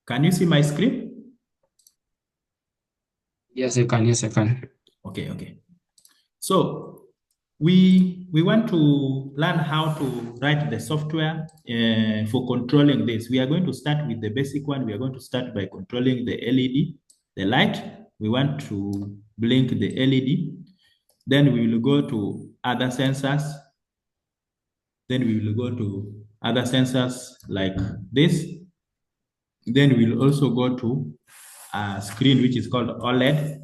Can you see my screen? Yes, I can. Yes, I can. Okay, okay. So we want to learn how to write the software for controlling this. We are going to start with the basic one. We are going to start by controlling the LED, the light. We want to blink the LED. Then we will go to other sensors. Then we will go to other sensors like this. Then we'll also go to a screen which is called OLED.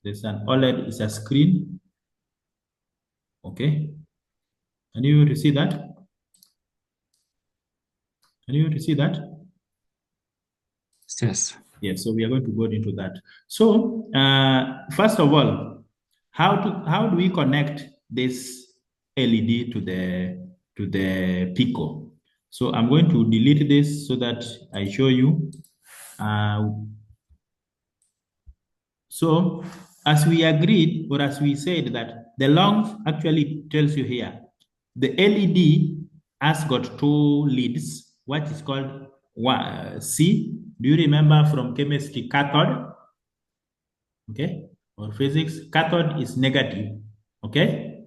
There's an OLED is a screen. Okay. Can you able to see that? Can you able to see that? Yes. Yes. So we are going to go into that. So first of all, how do we connect this LED to the Pico? So I'm going to delete this so that I show you. Uh, So, as we agreed, or as we said, that the long actually tells you here, the LED has got two leads, what is called C. Do you remember from chemistry, cathode? Okay, or physics, cathode is negative. Okay,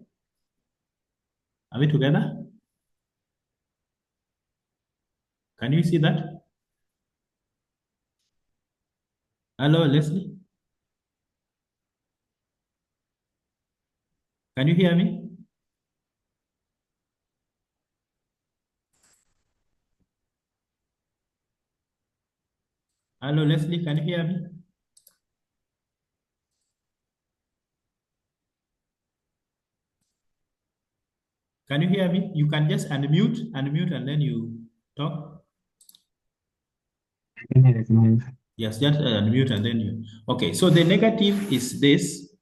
are we together? Can you see that? Hello, Leslie. Can you hear me? Hello, Leslie. Can you hear me? Can you hear me? You can just unmute, and then you talk. I can hear. I can hear. Yes, just unmute and then you. Okay, so the negative is this,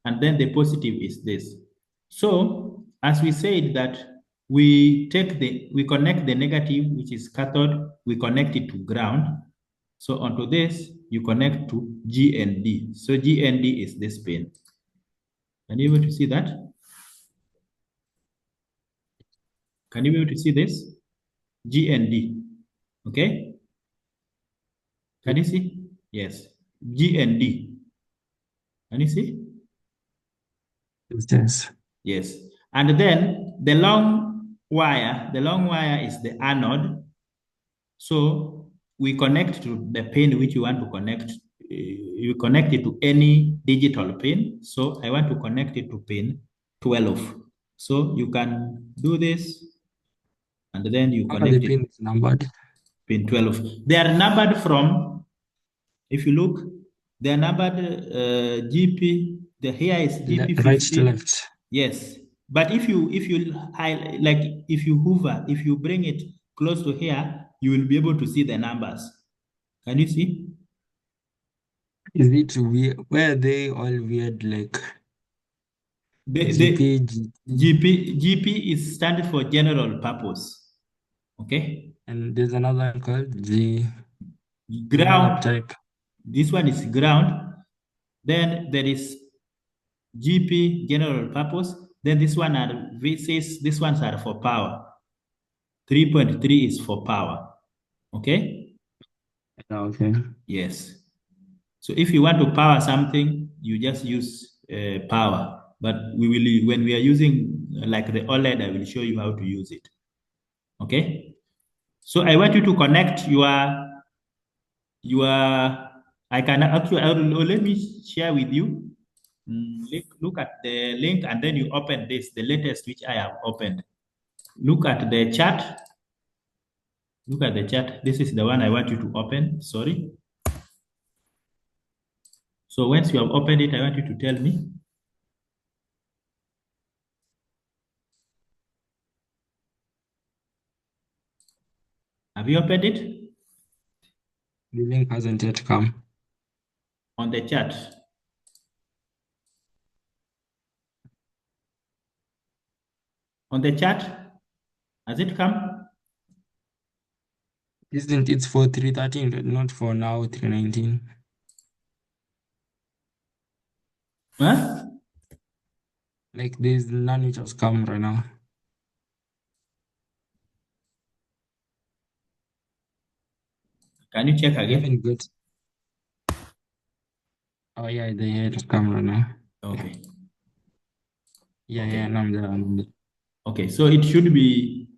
and then the positive is this. So, as we said that we connect the negative, which is cathode, we connect it to ground. So onto this, you connect to GND. So GND is this pin. Can you be able to see that? Can you be able to see this? GND. Okay? Can you see? Yes. GND. Can you see? Yes. Yes. Yes. And then the long wire is the anode. So we connect to the pin which you want to connect. You connect it to any digital pin. So I want to connect it to pin 12. So you can do this and then you How are the connect it to pins numbered? pin 12. They are numbered from, if you look, they are numbered GP. The here is GP Right to 15. left. Yes, but if you highlight, like if you hover, if you bring it close to here, you will be able to see the numbers. Can you see? Is it weird? Where are they all weird? Like The GP, GT, GP is standard for general purpose. Okay. and there's another one called G. Another Ground. type. This one is ground. Then there is GP general purpose. Then this one are VCs. These ones are for power. 3.3 is for power. Okay. Okay. Yes. So if you want to power something, you just use power. But we will, when we are using like the OLED, I will show you how to use it. Okay. So I want you to connect your. I can actually. Let me share with you. Look at the link and then you open this, the latest which I have opened. Look at the chat. Look at the chat. This is the one I want you to open. Sorry. So once you have opened it, I want you to tell me. Have you opened it The link hasn't yet come. on the chat? On the chat, has it come? Isn't it for 313, not for now 319? Huh? Like there's none which has come right now. Can you check I again? haven't got. Oh yeah, the head camera now. Okay. Yeah, Okay. yeah, now I'm there. I'm there. Okay. So it should be.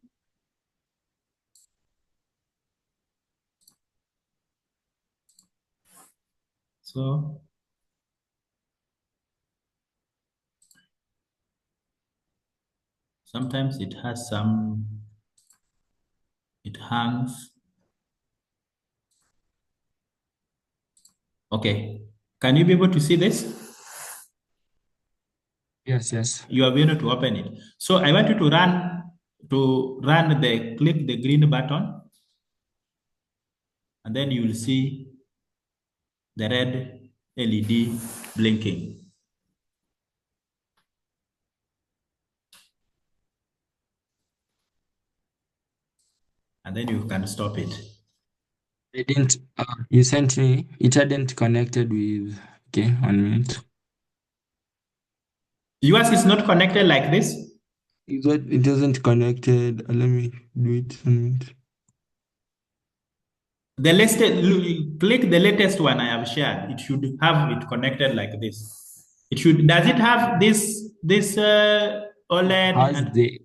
So sometimes it has some. It hangs. Okay. Can you be able to see this? Yes, yes. You are able to open it. So I want you to click the green button, and then you will see the red LED blinking. And then you can stop it. I didn't. You sent me. It hadn't connected with. Okay, 1 minute. Yours is not connected like this. It wasn't connected. Let me do it. 1 minute. The latest, click the latest one I have shared. It should have it connected like this. It should. Does it have this OLED Has and? the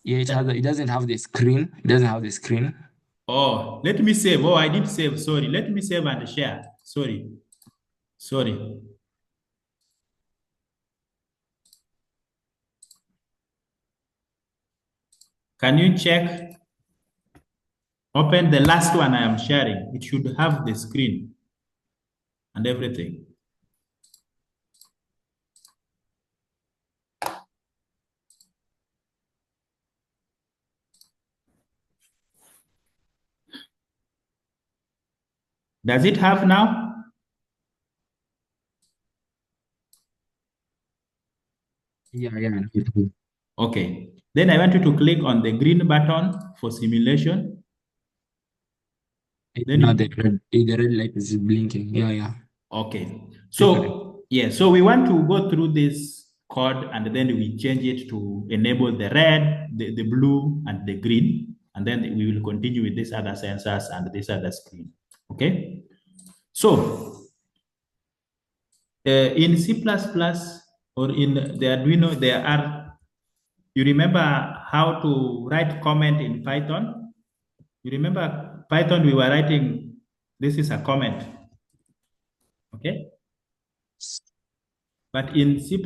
Yeah, it has. It doesn't have the screen. It doesn't have the screen. Oh, let me save. Oh, I did save. Sorry. Let me save and share. Sorry. Sorry. Can you check? Open the last one I am sharing. It should have the screen and everything. Does it have now? Yeah, yeah. Okay. Then I want you to click on the green button for simulation. Then Now the red light is blinking. Yeah, yeah. okay. Flickering. So yeah, so we want to go through this code and then we change it to enable the red, the blue, and the green. And then we will continue with these other sensors and this other screen. Okay. So in C++ or in the Arduino, you remember how to write comment in Python? You remember Python, we were writing, this is a comment, okay? But in C++,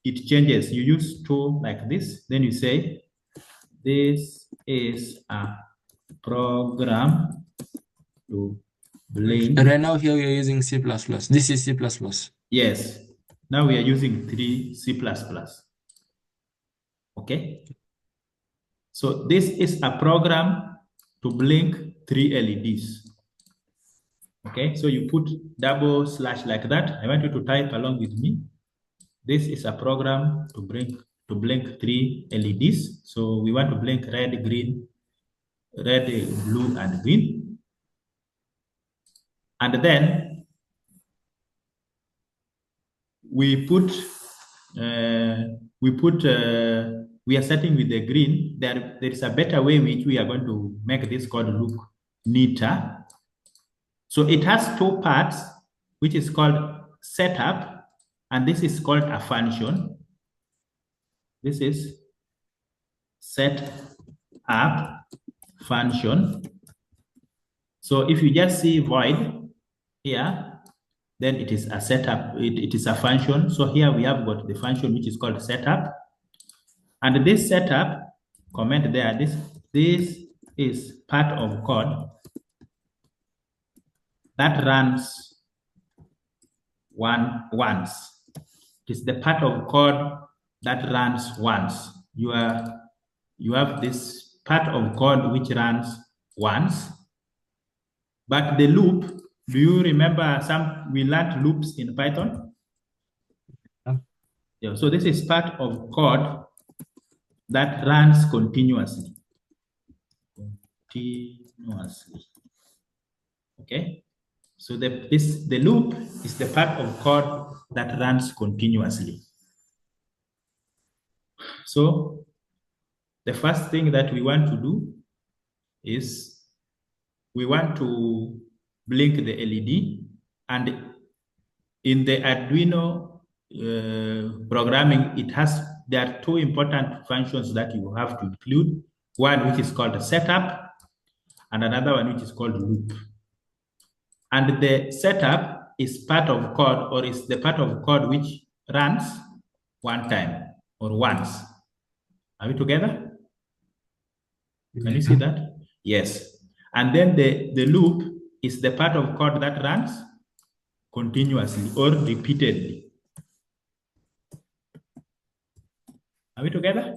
it changes. You use to like this, then you say, this is a program to blink. Right now here we are using C++. This is C++. Yes, now we are using C++, okay? So this is a program to blink 3 LEDs. Okay, so you put double slash like that. I want you to type along with me. This is a program to blink 3 LEDs. So we want to blink red, green, red, blue, and green. And then we put we are starting with the green. There is a better way which we are going to make this code look neater. So it has two parts, which is called setup, and this is called a function. This is set up function. So if you just see void here, then it is a setup, it is a function. So here we have got the function which is called setup. And this setup, comment there, this is part of code that runs once. It is the part of code that runs once. You have this part of code which runs once. But the loop, do you remember we learned loops in Python? Yeah, so this is part of code that runs continuously. Okay? So the loop is the part of code that runs continuously. So the first thing that we want to do is we want to blink the LED, and in the Arduino programming, there are two important functions that you have to include. One which is called setup, and another one which is called loop. And the setup is part of code, or is the part of code which runs one time or once. Are we together? Can you see that? Yes. And then the loop is the part of code that runs continuously or repeatedly. Are we together?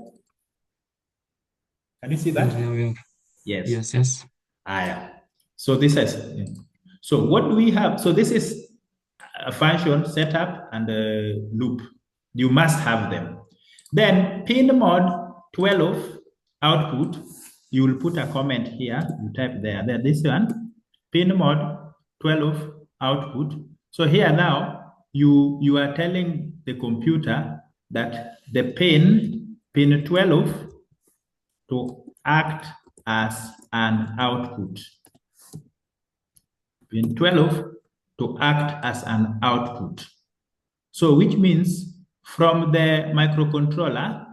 Can you see that? Yes. Yes, yes. Yeah. So this is, so what do we have? So this is a function setup and a loop. You must have them. Then pin mod 12 output, you will put a comment here, you type there, this one, pin mod 12 output. So here now, you are telling the computer that the pin 12 to act as an output. Pin 12 to act as an output. So which means from the microcontroller,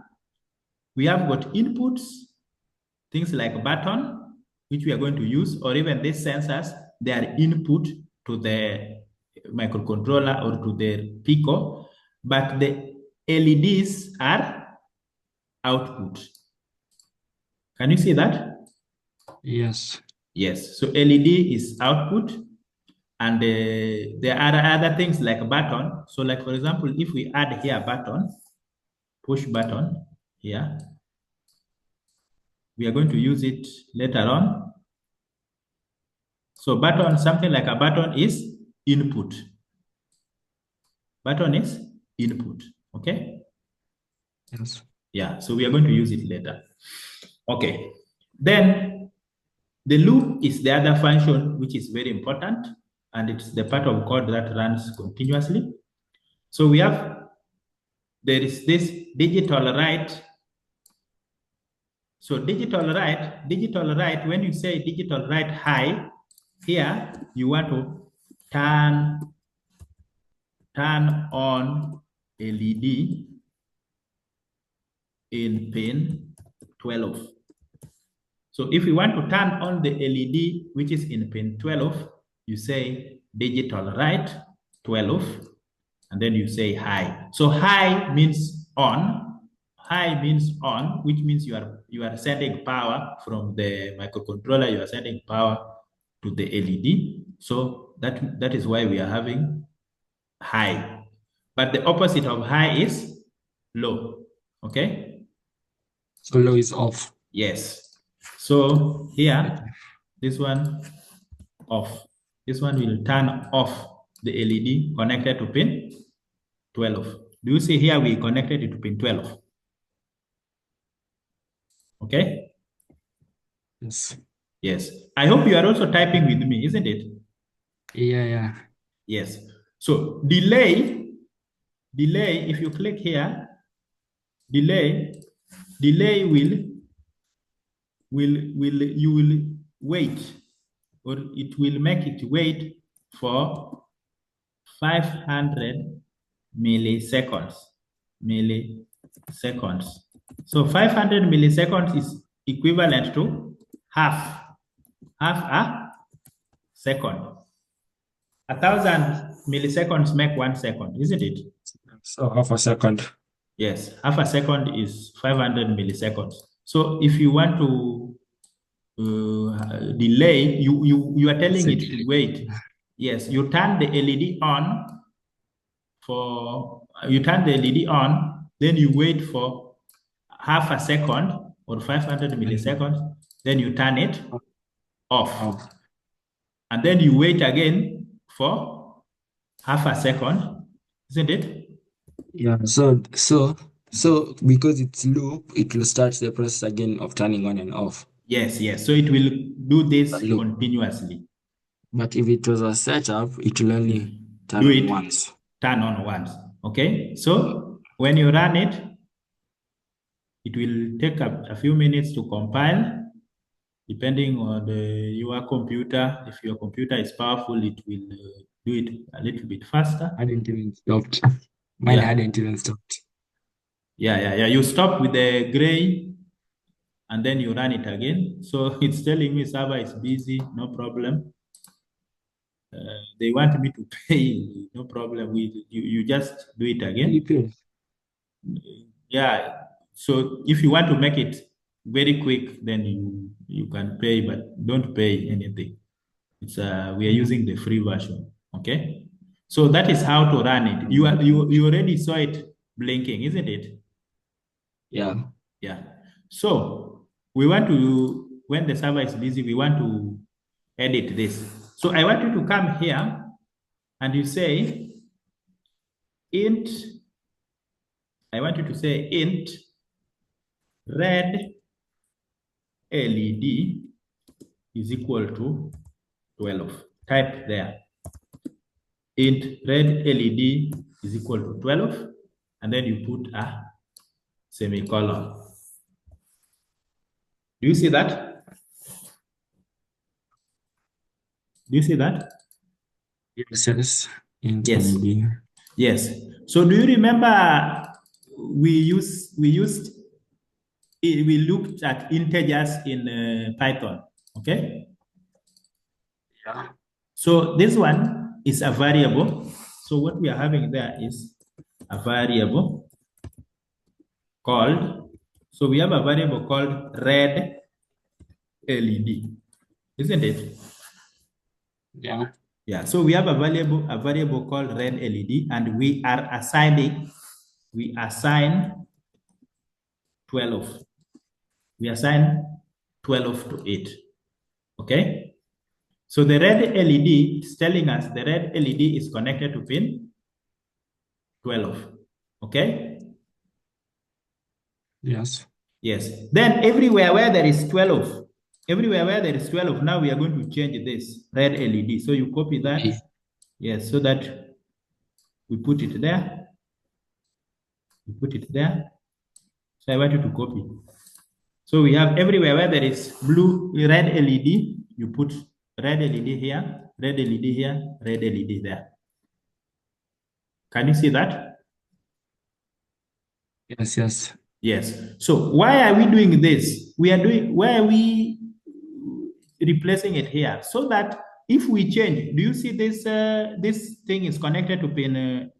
we have got inputs, things like button, which we are going to use, or even these sensors, they are input to the microcontroller or to the Pico, but the LEDs are output. Can you see that? Yes. Yes. So LED is output, and there are other things like button. So like, for example, if we add here button, push button here, we are going to use it later on. So button, something like a button is input. Button is input, okay? Yes. Yeah, so we are going to use it later. Okay, then the loop is the other function which is very important, and it's the part of code that runs continuously. So there is this digital write. So digital write, when you say digital write high, here you want to turn on LED in pin 12. So if you want to turn on the LED, which is in pin 12, you say digital write 12, and then you say high. So high means on. High means on, which means you are sending power from the microcontroller. You are sending power to the LED. So that is why we are having high. But the opposite of high is low. Okay? So low is off. Yes. So here, this one off. This one will turn off the LED connected to pin 12. Do you see here we connected it to pin 12? Okay? Yes. Yes. I hope you are also typing with me, isn't it? Yeah. Yes. So delay, if you click here, delay you will wait, or it will make it wait for 500 milliseconds. So 500 milliseconds is equivalent to half a second. 1,000 milliseconds make 1 second, isn't it? So half a second. Yes, half a second is 500 milliseconds. So if you want to delay, you are telling it to wait. Yes, you turn the LED on then you wait for half a second or 500 milliseconds, then you turn it off. And then you wait again for half a second, isn't it? Yeah. So because it's loop, it will start the process again of turning on and off. Yes. So it will do this continuously. But if it was a setup, it will only turn on once. Turn on once. Okay. So when you run it, it will take a few minutes to compile. Depending on your computer. If your computer is powerful, it will do it a little bit faster. Hadn't even stopped. Mine Yeah. hadn't even stopped. Yeah. You stop with the gray and then you run it again. So it's telling me server is busy, no problem. They want me to pay, no problem. You just do it Really again. pay. Yeah. So if you want to make it very quick, then you can pay, but don't pay anything. It's we are using the free version. Okay. So that is how to run it. You already saw it blinking, isn't it? Yeah. Yeah. So we want to, when the server is busy, we want to edit this. So I want you to come here and you say int, I want you to say int red LED is equal to 12. Type there. Int red LED is equal to 12. And then you put a semicolon. Do you see that? Do you see that? Yes. Yes. Yes. So do you remember we looked at integers in Python, okay? Yeah. So this one is a variable. So what we are having there is a variable called, so we have a variable called red LED, isn't it? Yeah. Yeah, so we have a variable called red LED, and we assign 12. We assign 12 to it. Okay? So the red LED is telling us the red LED is connected to pin 12. Okay? Yes. Yes. Then everywhere where there is 12, now we are going to change this red LED. So you copy that. Okay. Yes, so that we put it there. We put it there. So I want you to copy. So we have everywhere where there is red LED, you put red LED here, red LED here, red LED there. Can you see that? Yes. Yes. So why are we doing this? Why are we replacing it here? So that if we change, do you see this this thing is connected to pin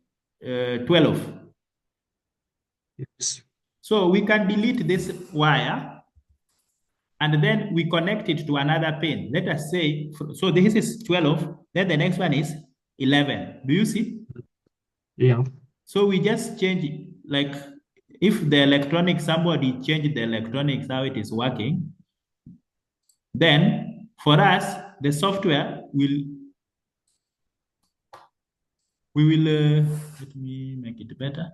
12? Yes. So we can delete this wire and then we connect it to another pin. Let us say, so this is 12, then the next one is 11. Do you see? Yeah. So we just change it, like if the electronics, somebody changed the electronics, how it is working, then for us, the software we will, let me make it better.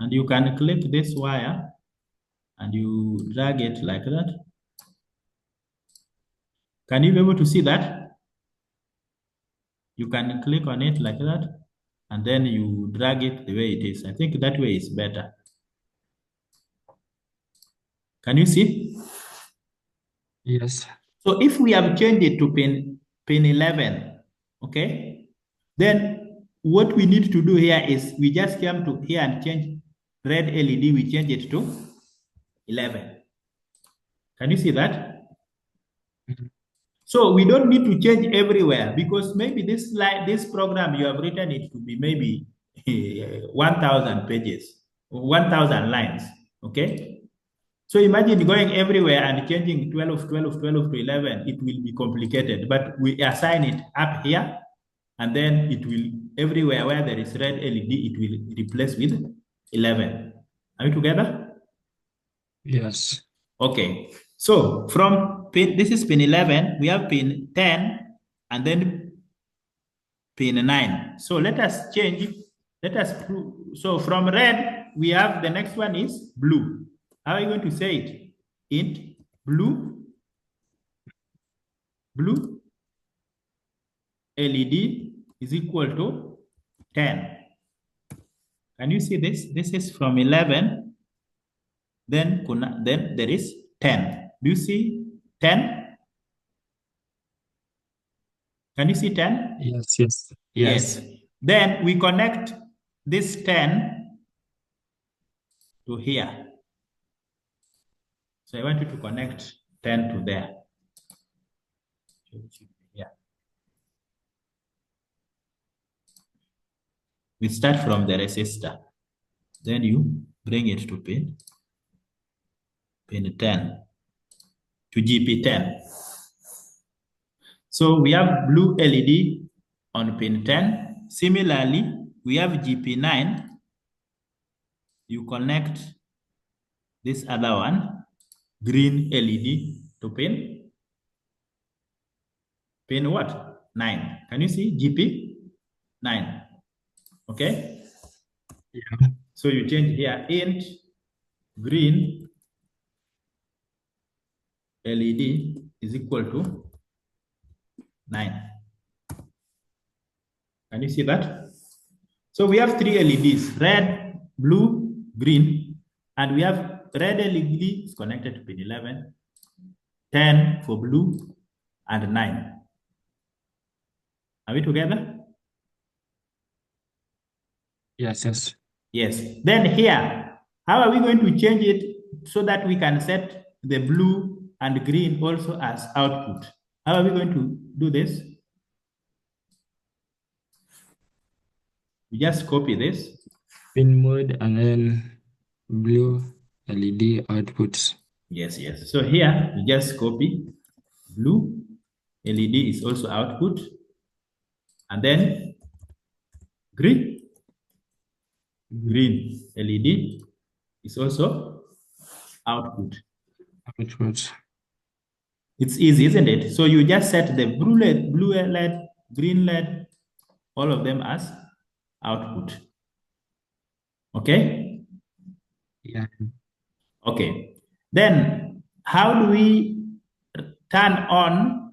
And you can click this wire and you drag it like that. Can you be able to see that? You can click on it like that, and then you drag it the way it is. I think that way is better. Can you see? Yes. So if we have changed it to pin 11, okay, then what we need to do here is we just come to here and change red LED, we change it to 11. Can you see that? Mhm. So we don't need to change everywhere because maybe this program you have written it to be maybe 1,000 pages, 1,000 lines. Okay. So imagine going everywhere and changing 12 to 11. It will be complicated, but we assign it up here and then it will, everywhere where there is red LED, it will replace with 11. Are we together? Yes. Okay. So from pin, this is pin 11, we have pin 10 and then pin 9. So let us change, so from red, we have the next one is blue. How are you going to say it? Int blue LED is equal to 10. Can you see this? This is from 11, then there is 10. Do you see 10? Can you see 10? Yes, yes, Yes. yes. Then we connect this 10 to here. So I want you to connect 10 to there. Yeah. We start from the resistor. Then you bring it to pin 10 to GP10. So we have blue LED on pin 10. Similarly, we have GP9. You connect this other one, green LED, to pin what? 9. Can you see GP? 9. Okay? Yeah. So you change here, int green LED is equal to 9. Can you see that? So we have 3 LEDs, red, blue, green, and we have red LED is connected to pin 11, 10 for blue, and 9. Are we together? Yes, yes. Yes. Then here, how are we going to change it so that we can set the blue and green also as output? How are we going to do this? We just copy this. Pin mode and then blue LED outputs. Yes, yes. So here, we just copy blue LED is also output. And then green LED is also output. Outputs. It's easy, isn't it? So you just set the blue LED, green LED, all of them as output. Okay? Yeah. Okay. Then how do we turn on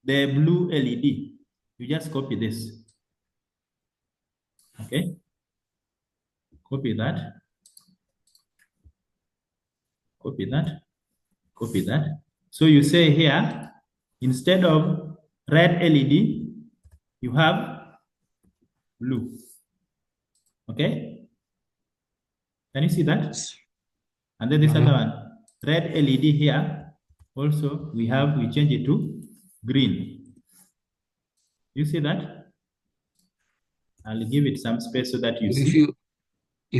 the blue LED? You just copy this. Okay? Copy that. Copy that. Copy that. So you say here, instead of red LED, you have blue. Okay? Can you see that? And then this other one, red LED here, also we change it to green. You see that? I'll give it some space so that you If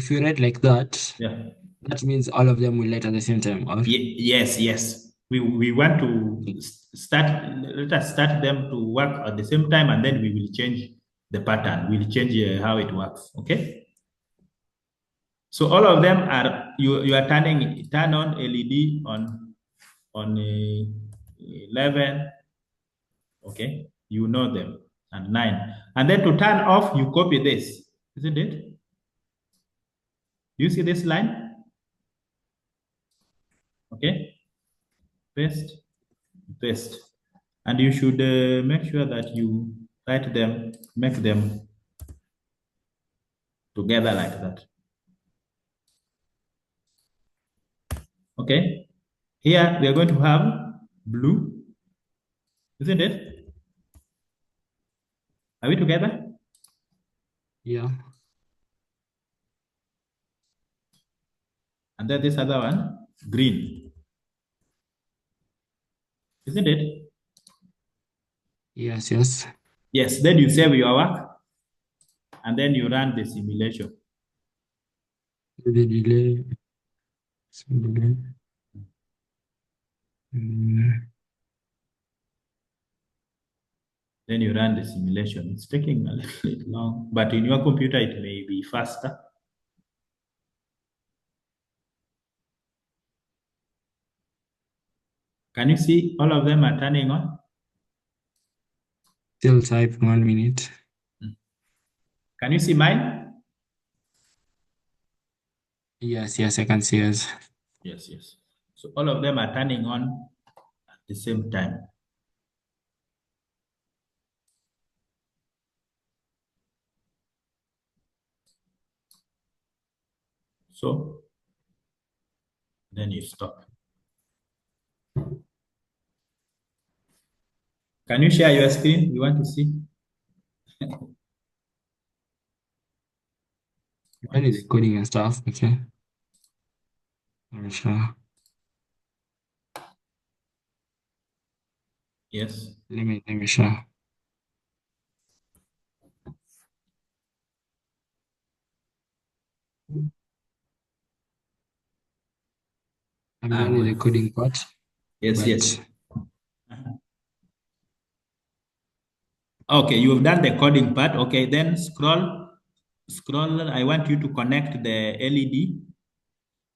see. you read like that, Yeah. that means all of them will light at the same time, or? Yes, yes. We want to let us start them to work at the same time, and then we will change the pattern. We'll change how it works. Okay. So all of them are you are turn on LED on 11. Okay, you know them, and 9, and then to turn off you copy this, isn't it? You see this line? Okay, paste, paste, and you should make sure that you write them, make them together like that. Okay, here we are going to have blue, isn't it? Are we together? Yeah. And then this other one, green, isn't it? Yes, yes. Yes, then you save your work and then you run the simulation. The delay. Some delay. Then you run the simulation. It's taking a little bit long, but in your computer it may be faster. Can you see all of them are turning on? Still type 1 minute. Can you see mine? Yes, yes, I can see us. Yes, yes. So all of them are turning on at the same time. So then you stop. Can you share your screen? We want to see. We When want to is the see. coding and stuff? Okay. Let me share. Yes. Let me share. I'm Ah, done with good. the coding part, Yes, yes. but Okay, you have done the coding part. Okay, then scroll. I want you to connect the LED.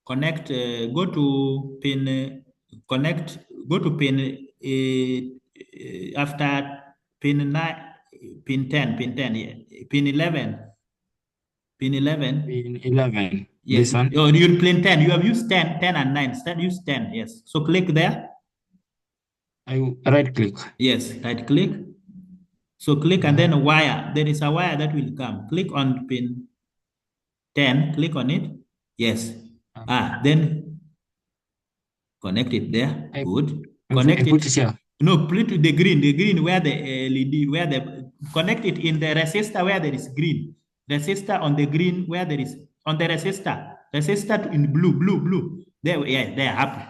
Connect, go to pin, connect, go to pin, after pin 9, pin 10, yeah, pin 11, pin 11. in 11, Yes, this one, oh, you pin 10. You have used 10, 10 and 9. Start use 10. Yes. So click there. I right click. Yes, right click. So click and Yeah. then wire. There is a wire that will come. Click on pin 10. Click on it. Yes. Okay. Then connect it there. I, Good. I Connect put it. it here. No, put it to the green where the LED, where the connect it in the resistor where there is green. Resistor on the green where there is on the resistor. Resistor in blue. There, yeah, they are happy.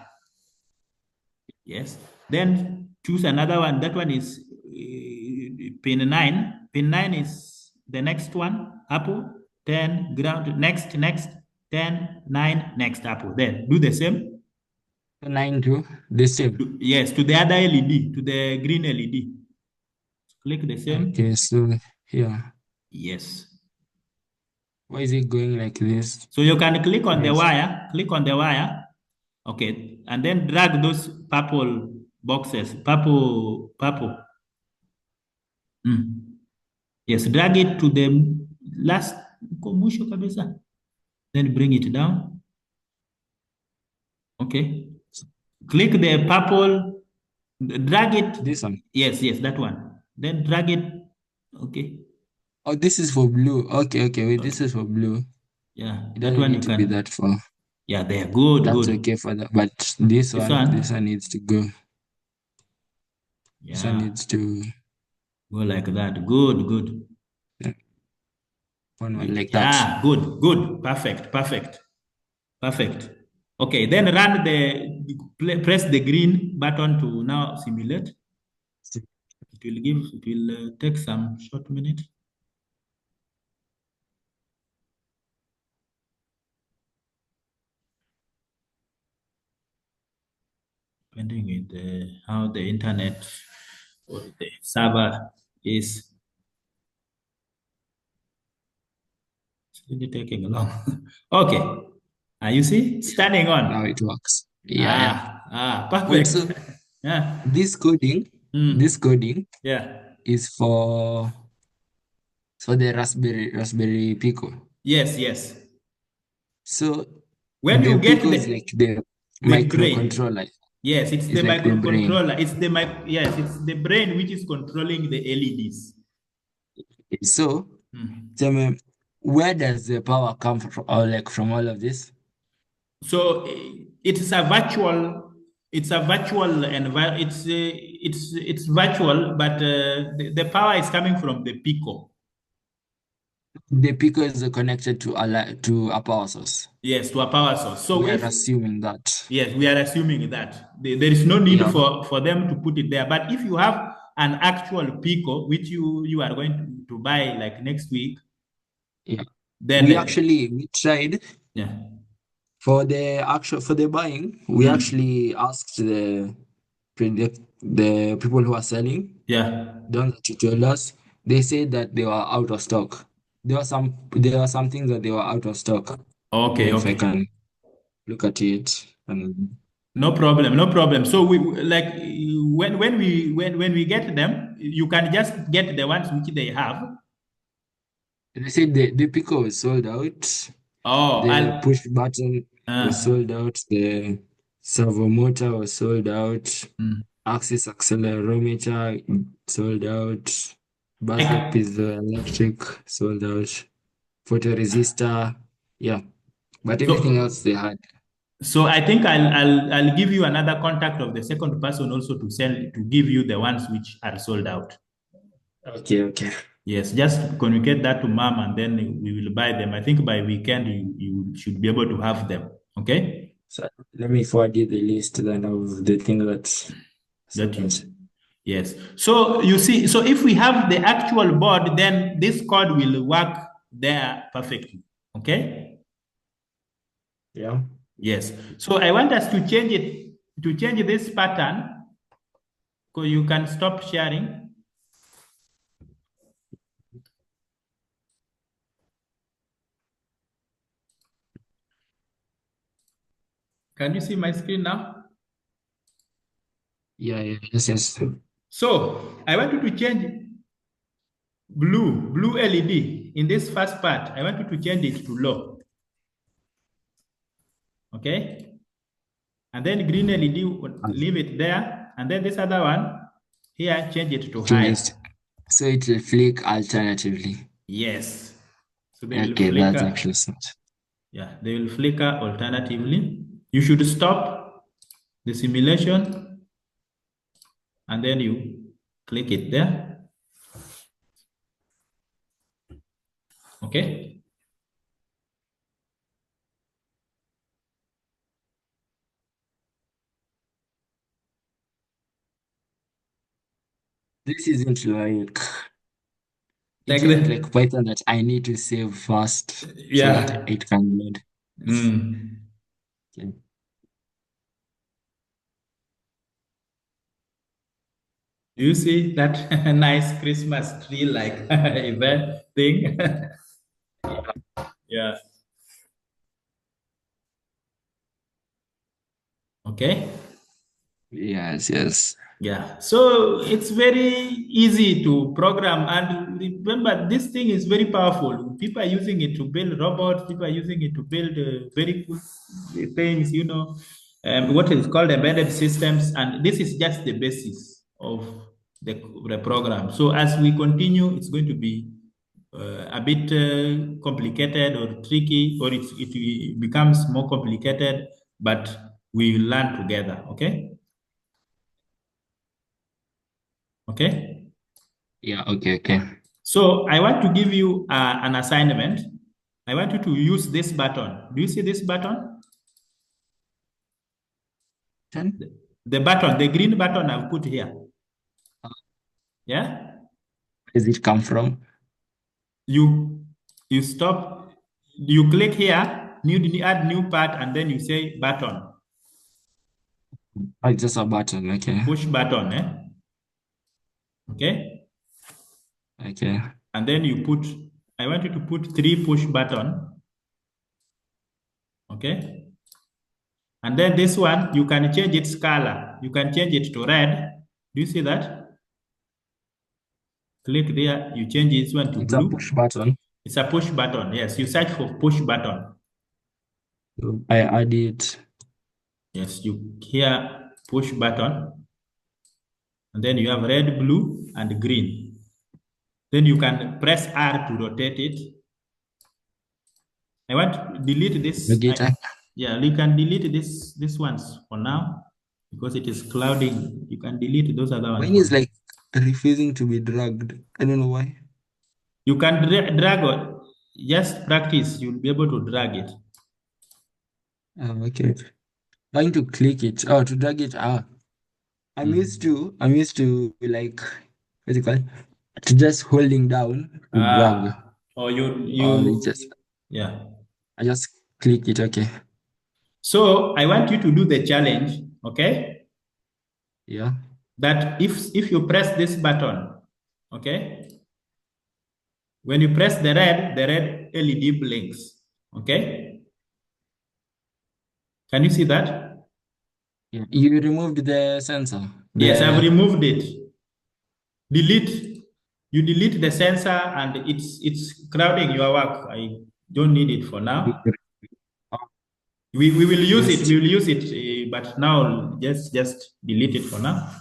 Yes. Then choose another one. That one is pin 9. Pin 9 is the next one. Apple. 10 ground. Next. 10, 9, next apple. Then do the same. 9 to the same. Yes, to the other LED, to the green LED. Click the same. Okay, so here. Yes. Why is it going like this? So you can click on the Yes. wire. Click on the wire. Okay. And then drag those purple boxes. Purple. Mm. Yes, drag it to the last uko mwisho kabisa. Then bring it down. Okay. Click the purple, drag it. This one. Yes, that one. Then drag it. Okay. Oh, this is for blue. Okay, wait, this Okay. is for blue. Yeah, It that doesn't one you need to be can. that far. Yeah, they are good, That's good. okay for that. But this This one, this one, one needs to go. This one yeah, needs to go like that. Good. yeah, one like that. Yeah, good. Perfect. Okay, then run press the green button to now simulate. It will take some short minute. Depending with how the internet or the server is. It's really taking long. Okay. You see? Standing Now on. it works. Yeah. Wait, Perfect. so Yeah. this coding, this Mm. coding Yeah. is for the Raspberry Pico. Yes. So When the you get Pico is like the the brain, microcontroller. yes, it's the It's like the brain. microcontroller. It's the brain which is controlling the LEDs. So Mm. tell me, where does the power come from, or like from all of this? So it's a virtual environment. It's virtual, but the power is coming from the Pico. The Pico is connected to a power source. Yes, to a power source. So We are if assuming that. yes, we are assuming that there is no need Yeah, for them to put it there. But if you have an actual Pico, which you are going to buy like next week, yeah. then We tried yeah. for the buying. We Mm. actually asked the people who are selling. Yeah. The ones that you told us, they said that they were out of stock. There were some things that they were out of stock. Okay, If I okay. can look at it and No problem. So like when we get them, you can just get the ones which they have. they said the Pico was sold out. Oh, The I'll push button was uh, sold out. The servo motor was sold out. mm. Axis accelerometer sold out. Buzzer I piezoelectric sold out. Photoresistor, yeah. But everything so else they had. So I think I'll give you another contact of the second person also to send to give you the ones which are sold out. Okay, okay. Yes, just communicate that to mom and then we will buy them. I think by weekend you should be able to have them. Okay? So let me forward you the list then of the thing that's That sold you out. yes. So you see, so if we have the actual board, then this code will work there perfectly. Okay? Yeah. Yes. So I want us to change it to change this pattern. So you can stop sharing. Can you see my screen now? Yeah, yeah, yes, yes. So I want you to change blue LED in this first part. I want you to change it to low. Okay? And then green LED, leave it there. And then this other one, here, change it to It will high. just, so it will flick alternatively. Yes. So they will Okay, that's flicker. actually smart. Yeah, they will flicker alternatively. You should stop the simulation and then you click it there. Okay. This isn't Like it isn't like the, Python that I need to save fast so that yeah. it can load. Mm. Okay. Do you see that nice Christmas tree like event thing? Yeah. Okay. Yes, yes. Yeah. So it's very easy to program. And remember, this thing is very powerful. People are using it to build robots, people are using it to build very cool things, what is called embedded systems. And this is just the basis of the program. So as we continue, it's going to be a bit complicated or tricky, or it becomes more complicated, but we will learn together. Okay. Okay. Yeah, okay, okay. So I want to give you an assignment. I want you to use this button. Do you see this button? Then, The button, the green button I've put here. Yeah. where does it come from? You you stop. You click here. Add new part, and then you say button. Oh, it's just a button. Okay, Push button. Okay. okay. And then you put. I want you to put 3 push button. Okay. And then this one, you can change its color. You can change it to red. Do you see that? Click there, you change this one to It's a blue. push button. It's a push button. Yes, you search for push button. So I add it. Yes, you here push button. And then you have red, blue, and green. Then you can press R to rotate it. I want to delete this. Okay, Yeah, you can delete this ones for now because it is clouding. You can delete those other ones mine for is now. like refusing to be dragged. I don't know why. You can drag on. Just practice. You'll be able to drag it. Okay. Trying to click it. Oh, to drag it. I'm used to like, what's it called? To just holding down to drag. Or Or it just, yeah. I just click it. Okay. So I want you to do the challenge, okay? Yeah. That if you press this button, okay? When you press the red LED blinks, okay? Can you see that? Yeah. You removed the sensor. Yes, I've The removed it. Delete. You delete the sensor and it's crowding your work. I don't need it for now. We will use it. just We will use it, but now just delete it for now.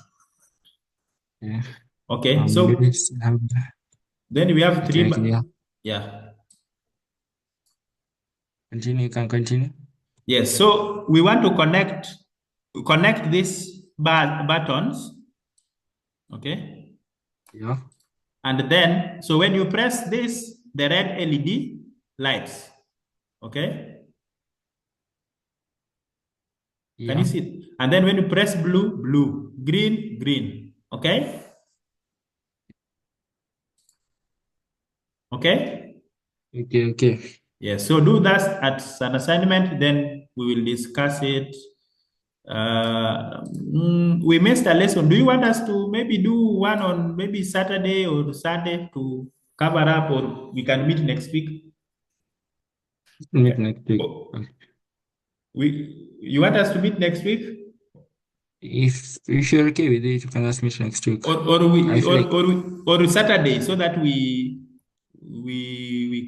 yeah. Okay, Maybe so then we have okay, okay, yeah. yeah. Continue, you can continue. Yes, so we want to connect these buttons, okay? Yeah. And then, so when you press this, the red LED lights, okay? Can you Yeah. see it? And then when you press blue, blue, green, green, okay? Okay? Okay. Okay. Yes, so do that as an assignment, then we will discuss it. We missed a lesson. Do you want us to maybe do one on maybe Saturday or Sunday to cover up, or we can meet next week? Meet next week. Oh, you want us to meet next week? If you're okay with it, you can ask me next week. Or I we feel like or Saturday, so that we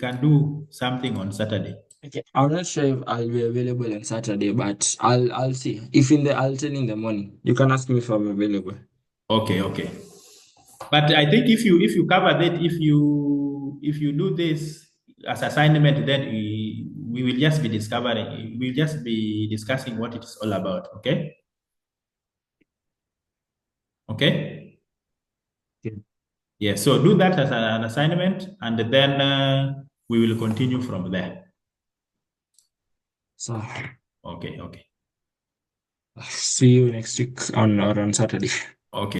can do something on Saturday. okay. I'm not sure if I'll be available on Saturday, but I'll see. If I'll tell you in the morning. You can ask me if I'm available. Okay, okay. But I think if you cover that, if you do this as assignment, then we will just be discovering, we'll just be discussing what it's all about. Okay? Okay? Okay. Yeah. So do that as an assignment, and then we will continue from there. So Okay, okay. see you next week on Saturday. Okay.